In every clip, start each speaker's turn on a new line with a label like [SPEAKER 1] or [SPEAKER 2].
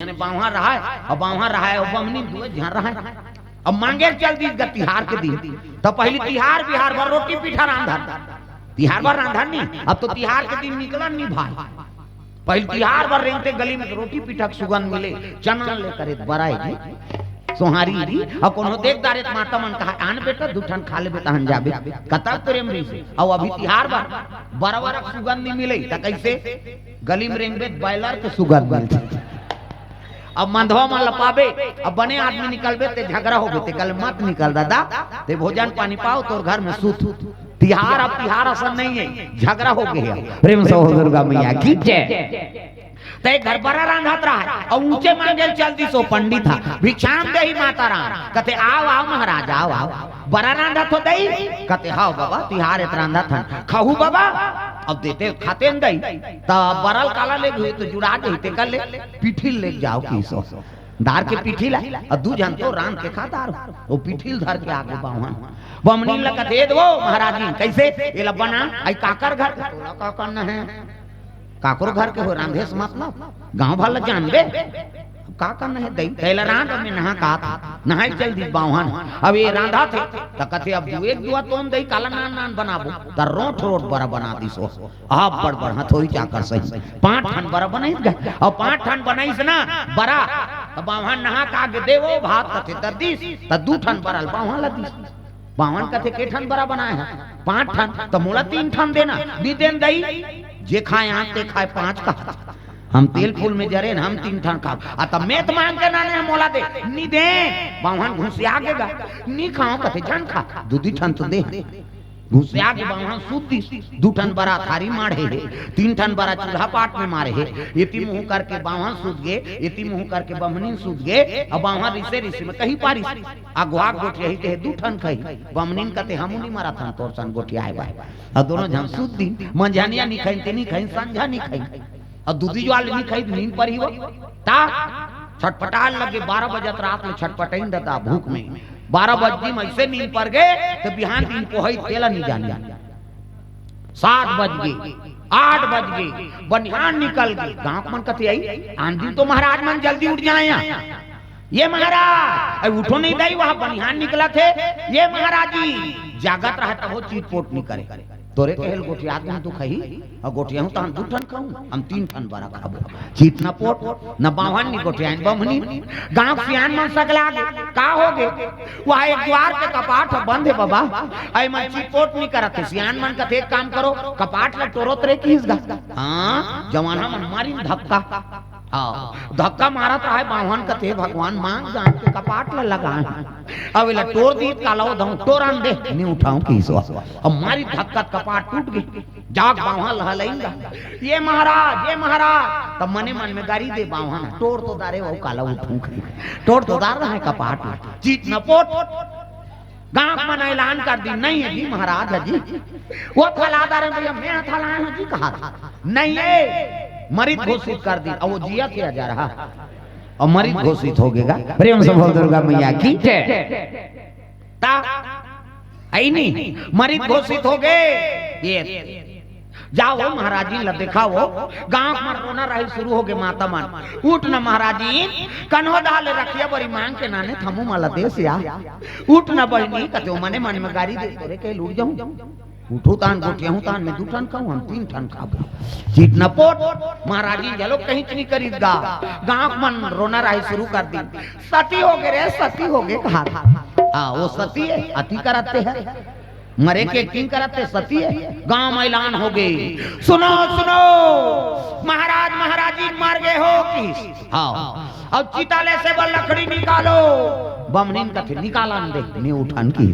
[SPEAKER 1] मने बावहा रहा है और बावहा रहा है और बमनी दुए झर रहा है। अब मांगे चल दी तिहार के दिन तो पहले तिहार बिहार भर रोटी पीठा रांधन, तिहार भर रांधन नहीं, अब तो तिहार के दिन निकलन नहीं भाई। पहले तिहार भर रेंगते गली में रोटी पीठा सुगंध मिले, चना लेकर बराई जी सोहारी जी और कोनो देखदारे माता मन कहा आन बेटा दुठन खा ले बेटा हन जाबे कता प्रेम री से। और अभी तिहार भर बराबर सुगंध नहीं मिले त कैसे गली में रेंगबे बॉयलर के सुगंध मिलते। अब मंधवा में लपाबे अब बने आदमी निकलबे ते झगड़ा हो गए ते कल मत निकल दादा ते भोजन पानी पाओ तोर घर में सूत। तिहार अब तिहार असर नहीं है, झगड़ा हो गया। प्रेम से हो दुर्गा मैया की जय। ते घर बड़ा रांधत रहा और ऊंचे मांगे चल दी सो पंडित था भिक्षाम दे ही माता राम कहते आओ आओ महाराज आओ आओ बड़ा रांधत हो दई कहते हाओ बाबा तिहार इत रांधत था खाहू बाबा अब देते खाते न दई तब बरल काला ले गए तो जुड़ा गई ते कर ले पिठिल ले जाओ किसो दार के पिठिल और दू जन तो रांध के खादार वो पिठिल धर के आगे बावन बमनी लगा दे दो महाराज जी कैसे ये ला बना आई काकर घर तोला का करना है काकरो घर के हो रांधेस मतलब गांव भला जानबे का करना है दई पहला रांध में नहा का था नहाई चल दी बावन अब ये रांधा थे त कथे अब दू एक दुआ तोन दई काला नान नान बनाबो त रोट रोट बड़ा बना दी सो आप बड़ बड़ हथोड़ी चाकर सही 5 ठन बड़ा बनाई गए और 5 ठन बनाई से ना बड़ा त बावन नहा का के देवो भात कथे त 10 त 2 ठन बरल बावन लदी बावन कथे के ठन बड़ा बनाए है 5 ठन त मोला 3 ठन देना दी देन दई जे खाए आंख ते खाए 5 का हम तेल फूल में जरे हम 3 ठन खाओ आ त मेत मांग के नाने हम मोला दे नी दे बावन घुसिया गेगा नी खाओ कथे जन खा 2 ठन तो दे घुसिया के बावन सूती 2 ठन बड़ा थारी मारे है 3 ठन बड़ा चूल्हा पाट में मारे है इति मुंह करके बावन सूत गए इति मुंह करके बमनी सूत गए अब बावन रिसे रिसे में कहीं पारी अगवा गोटी यही के 2 ठन कही बमनीन कते हमनी मारा थन तोर सन गोटी आए बा और दोनों जन सूत दी मंझानिया नहीं खाई ते नहीं खाई संझा नहीं खाई और दूधी ज्वाल नहीं खाई नींद पर ही वो ता छटपटाल लगे 12 बजे रात में छटपटाइन देता भूख में 12 बजे में ऐसे नींद पर गए तो बिहान दिन पोहई तेला नहीं जाने 7 बज गए 8 बज गए बनिहान निकल गई गांव मन कथे आई आंधी तो महाराज मन जल्दी उठ जाए ये महाराज उठो नहीं दई वहां बनिहान निकला थे ये महाराज जी जागत रहा तो वो चीट पोट नहीं करे तोरे कहल गोटिया में तू खही और गोटिया हूं तो हम 2 ठन खाऊं हम 3 ठन बड़ा खाबो चीट न पोट न बावन नी गोटिया बमनी गांव सियान मन सकला का हो गे वहां एक द्वार के कपाट बंद है बाबा आई मन चीट पोट नहीं करत सियान मन का एक काम करो कपाट ला टोरत रे किस गा हां जवाना मन मारी धक्का धक्का मारत रहा बावन कथे भगवान मांग जान के कपाट ला लगा अब इला टोर दी कालो दऊ टोरन दे नहीं उठाऊं किसो अब मारी धक्का कपाट टूट गई जाग बावन लहलैंगा ये महाराज तब मने मन में गाड़ी दे बावन टोर तो दारे वो काला उठूं टोर तो दार रहा है कपाट चीट न पोट गांव में ऐलान कर दी नहीं है जी महाराज है जी वो थलादार है भैया मैं थला है जी कहा नहीं है मरित घोषित कर दी और वो जिया किया जा रहा और मरित घोषित हो गएगा। प्रेम से बोल दुर्गा मैया की जय। आई नहीं मरित घोषित हो गए ये जाओ महाराज जी ला दिखाओ गांव में रोना रही शुरू हो गए माता मन उठ न महाराज जी कन्हो डाल रखिया बड़ी मांग के नाने थमू माला देश या उठ न बहनी कते मने मन में गाड़ी दे तोरे के लूट जाऊं उठो तान गोटिया हूं तान में 2 ठन खाऊं हम 3 ठन खाबो चीट न पोट महाराज जी जलो कहीं नहीं करीदा गांव मन रोना रही शुरू कर दी सती हो गए रे सती हो गए कहा हां वो सती है अति कराते हैं मरे के किंग कराते सती है गांव में ऐलान हो गई सुनो सुनो महाराज जी मर गए हो कि हां अब चिताले से बल लकड़ी निकालो बमनीन कथे निकाला दे ने उठान की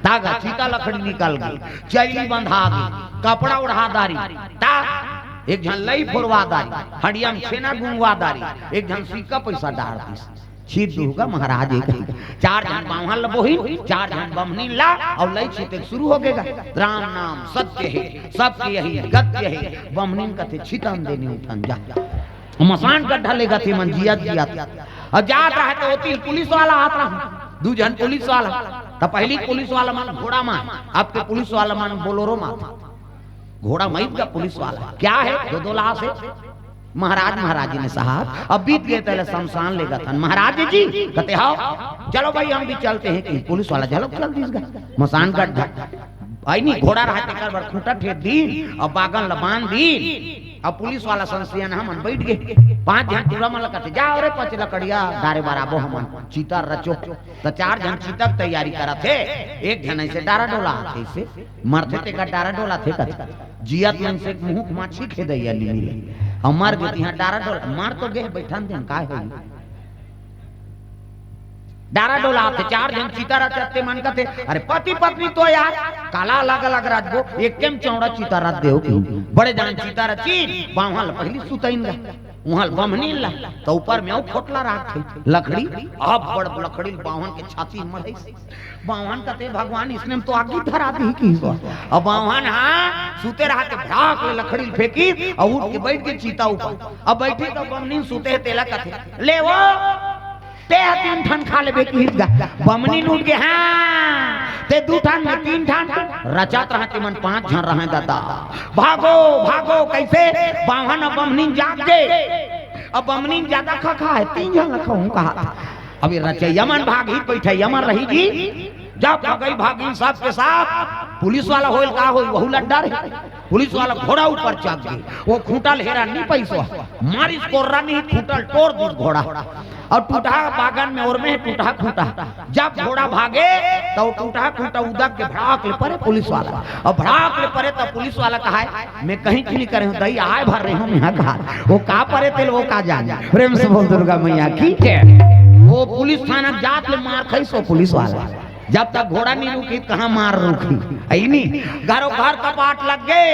[SPEAKER 1] तागा चिता लकड़ी निकाल गई चैली बंधा गई कपड़ा उड़ादारी ता एक जन लई फोरवादारी हडिया में छेना गुंगवादारी एक जन सिक्का पैसा डाल दी छीत दूगा महाराज एक 4 जन बावहन लबोही 4 जन बमनी ला और लई छीते शुरू हो गएगा राम नाम सत्य है सबके यही गत्य है बमनीन कथे छितन देने उठन जा मसान गड्ढा लेगा थी मन जिया और जात रहा तो होती पुलिस वाला आत रहा 2 जन पुलिस वाला तो पहली पुलिस वाला मान घोड़ा मान आपके पुलिस वाला मान बोलोरो मान घोड़ा मई का पुलिस वाला क्या है 2 लाश है महाराज महाराजी ने साहब अब बीत गए तले शमशान ले गए महाराज जी कहते हाओ चलो भाई हम भी चलते हैं कि पुलिस वाला चलो चल दीजिएगा मसान गड्ढा आई नहीं घोड़ा रहते कर बार खूंटा ठेक दी और बागन लबान दी अब पुलिस वाला संशयन हम बैठ गए 5 जन पूरा मन कहते जाओ रे 5 लकड़िया डारे बराबो हम चीता रचो तो 4 जन चीता की तैयारी करा थे एक जन ऐसे डारा डोला थे इसे मरते ते का डारा डोला थे कहते जियत मन से मुंह माछी खे दैया नहीं मिले और मर गए यहाँ डारा डोला मार तो गए बैठन दिन का है डारा डोला थे 4 जन चीता रचते मन कहते अरे पति पत्नी तो यार काला अलग अलग रात गो एक केम चौड़ा चीता रात देव की बड़े जान चीता रची बावल पहली सुतैन गा वहां बमनी ला तो ऊपर में फोटला रात थे लकड़ी अब बड़ लकड़ी बावन के छाती मढ़ई बावन कहते भगवान इसने तो आगे धरा दी की अब बावन हां सुते रहते भाग लकड़ी फेंकी और उठ के बैठ के चीता ऊपर अब बैठे तो बमनी सुते तेला कहते ले वो ते 3 ठन खा लेबे की हिस्सा बमनी लूट के हां ते 2 ठन में 3 ठन रचात रहते मन 5 जन रहे दादा भागो भागो कैसे बावन बमनी जाग गए अब बमनी ज्यादा खा है 3 जन रखूं कहा अभी रचे यमन भाग ही बैठे यमन रही जी जब गई भागी सब के साथ पुलिस वाला होल का हो वहू लड्डा रे पुलिस वाला घोड़ा ऊपर चढ़ गई वो खूंटा हेरा नहीं पैसो मारिस कोर्रा नहीं खूंटल तोड़ दी घोड़ा और टूटा बागन में और में टूटा खूंटा जब घोड़ा भागे तो टूटा खूंटा उदक के भड़ाक ले पड़े पुलिस वाला और भड़ाक ले पड़े तो पुलिस वाला कहा है मैं कहीं की नहीं करे हूं दही आए भर रहे हूं यहाँ घर वो का पड़े तेल वो का जान प्रेम से बोल दुर्गा मैया की वो पुलिस थाना जात ले मार खाई सो पुलिस वाला जब तक घोड़ा नहीं रुकी कहां मार रुकी आई नहीं घरों घर कपाट लग गए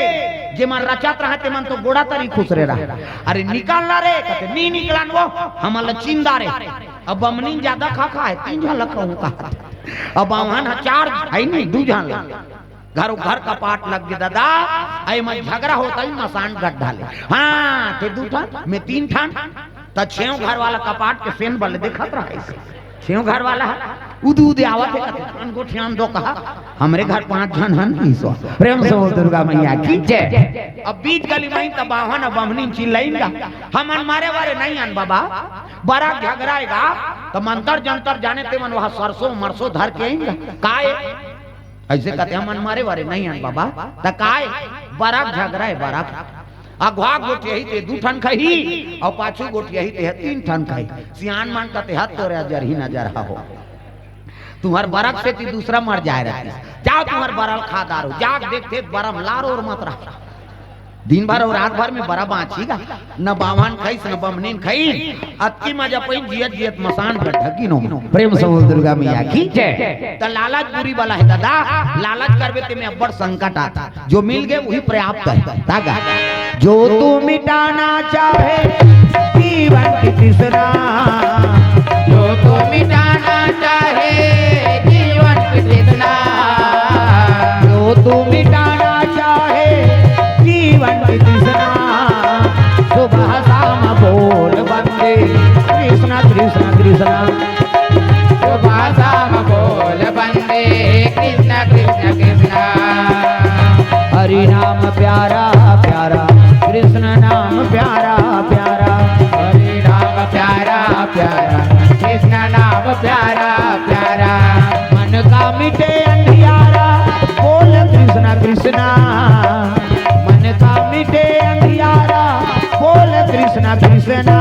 [SPEAKER 1] जे मन रचत रहते मन तो घोड़ा तरी खुश रे रहा अरे निकालना रे कहते नहीं निकलन वो हम चिंदा रे अब बमनी ज्यादा खा है 3 जन लख रहूं कहा अब बावन 4 आई नहीं 2 जन घरों घर कपाट लग गए दादा आई मन झगड़ा होता ही मसान गड्ढा ले हां ते 2 ठन मैं 3 ठन त 6 घर वाला कपाट के फेन बल देखत रहा ऐसे 6 घर वाला उदू दे आवत है अंगूठियां दो कहा हमरे घर 5 जन हन ईसो प्रेम से बोल दुर्गा मैया की जय अब बीच गली में तबाहन बमनी चिल्लाएगा हमन मारे वाले नहीं अन बाबा बड़ा झगड़ाएगा तो मंतर जंतर जाने ते मन वहां सरसों मरसों धर के आएगा काय ऐसे कहते हमन मारे वाले नहीं अन बाबा त काय बड़ा झगड़ा है बड़ा अगवा गोट यही ते 2 ठन खही और पाछू गोट यही ते 3 ठन खही सियान मान कहते हाथ तोरे अजर ही नजर हो तुम्हार बरक से ती दूसरा मर जाए रहती जाओ तुम्हार बरल खादार हो जाग देखते बरम लार और मत रहा दिन भर और रात भर में बरा बाँचीगा न बावन खाई न बमनीन खाई अति मजा पइन जियत जियत मसान गड्ढा की नो प्रेम से दुर्गा मैया की जय त लालच बुरी वाला है दादा लालच करबे ते में बड़ संकट आता जो मिल गए वही पर्याप्त है तागा जो तू मिटाना चाहे जीवन की तृष्णा जो तू मिटाना चाहे जीवन की तृष्णा जो तू मिटाना चाहे जीवन की तृष्णा सुबह शाम बोल बंदे कृष्णा कृष्णा कृष्णा सुबह शाम बोल बंदे कृष्णा कृष्णा कृष्णा हरि नाम प्यारा प्यारा कृष्ण नाम प्यारा प्यारा हरि नाम प्यारा प्यारा कृष्ण नाम प्यारा प्यारा मन का मिटे अंधियारा बोल कृष्णा कृष्णा मन का मिटे अंधियारा बोल कृष्णा कृष्णा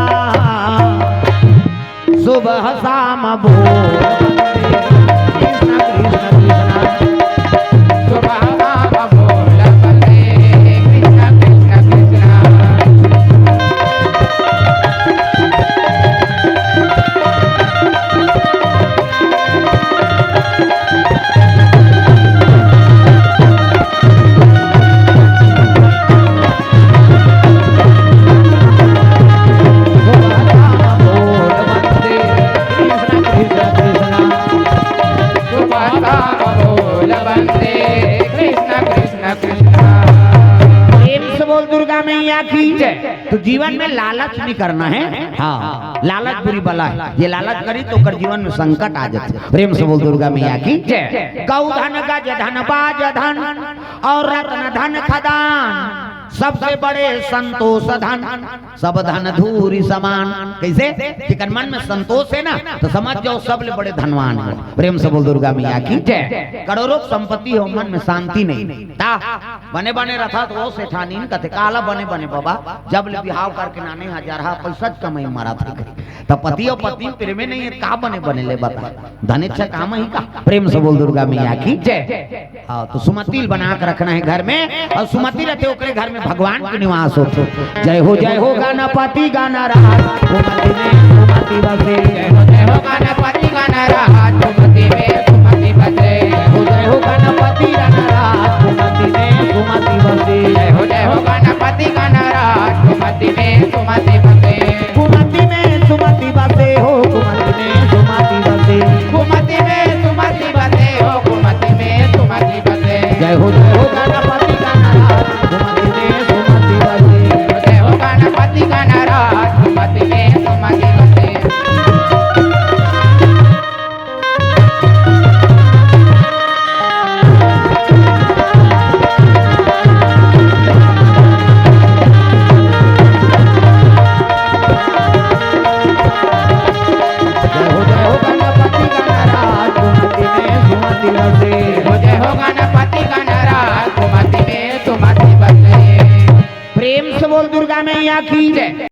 [SPEAKER 1] सुबह शाम बोल कृष्णा कृष्णा कृष्णा सुबह शाम बोल कृष्णा कृष्णा कृष्णा तो जीवन में लालच नहीं करना है हाँ लालच बुरी बला है ये लालच करी तो कर जीवन में संकट आ जाते प्रेम से बोल दुर्गा मैया की जय गौ धन गज धन बाज धन और रत्न धन खदान सबसे बड़े संतोष धन, सब धन धूरी समान। कैसे? जिकर मन में संतोष है ना तो समझ जाओ सबले बड़े धनवान है। प्रेम से बोल दुर्गा मैया की जय। करोड़ों संपत्ति हो, मन में शांति नहीं। ता बने बने रथा तो वो सेठानीन कथे काला बने बने बाबा जब ले बिहाव करके नाने हजार पैसा कमाई मारा था तब पति और पत्नी प्रेम में नहीं है का बने बने ले बता धन इच्छा काम ही का। प्रेम से बोल दुर्गा मैया की जय। हाँ तो सुमतिल बना के रखना है घर में, और सुमति रहते ओकरे घर में भगवान के निवास हो। जय हो गाना पाती गाना रहा सुमति में सुमति बसे।
[SPEAKER 2] जय हो गणपति गणराज सुमति में सुमति बसे।
[SPEAKER 1] जय हो गणपति गणराज सुमति में सुमति बसे।
[SPEAKER 2] जय हो गणपति गणराज सुमति में सुमति बसे।
[SPEAKER 1] सुमति में सुमति बसे हो सुमति में सुमति बसे।
[SPEAKER 2] सुमति में सुमति बसे हो सुमति में सुमति बसे।
[SPEAKER 1] जय हो गणपति गणराज सुमति में सुमति बसे।
[SPEAKER 2] जय हो गणपति गणराज सुमति में सुमति बसे। जय हो गणपति गणराज सुमति में सुमति बसे।
[SPEAKER 1] प्रेम से बोल दुर्गा मैया की जय।